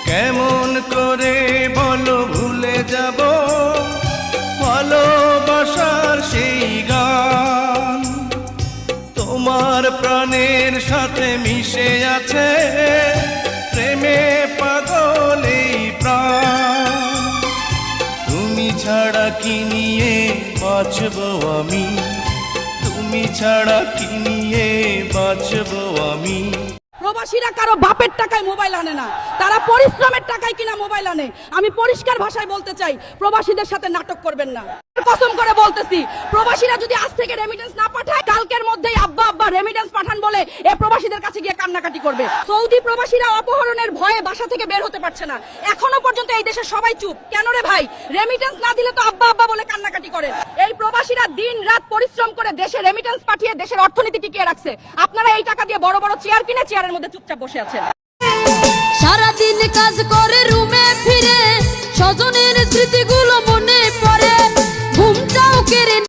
কেমন করে বলো ভুলে যাব ভালোবাসার সেই গান, তোমার প্রাণের সাথে মিশে আছে প্রেমে পাগল এই প্রাণ। তুমি ছাড়া কি নিয়ে বাঁচবো আমি, তুমি ছাড়া কি নিয়ে বাঁচবো আমি। প্রবাসীরা কারো বাপের টাকায় মোবাইল আনে না, তারা পরিশ্রমের টাকায় কিনা মোবাইল আনে। আমি পরিষ্কার ভাষায় বলতে চাই, প্রবাসীদের সাথে নাটক করবেন না। কসম করে বলতেছি, প্রবাসীরা যদি আজ থেকে রেমিটেন্স না পাঠায়, কালকের মধ্যেই আব্বা আব্বা রেমিটেন্স পাঠান বলে এ প্রবাসীদের কাছে গিয়ে কান্নাকাটি করবে। সৌদি প্রবাসীরা অপহরণের ভয়ে বাসা থেকে বের হতে পারছে না, এখনো পর্যন্ত এই দেশে সবাই চুপ। কেন রে ভাই? রেমিটেন্স না দিলে তো আব্বা আব্বা বলে কান্নাকাটি করেন। এই প্রবাসীরা দিন রাত পরিশ্রম করে দেশে রেমিটেন্স পাঠিয়ে দেশের অর্থনীতি টিকিয়ে রাখছে। আপনারা এই টাকা দিয়ে বড় বড় চেয়ার কিনে চেয়ারের মধ্যে চুপচাপ বসে আছেন। সারাদিন কাজ করে রুমে ফিরে স্বজনের স্মৃতি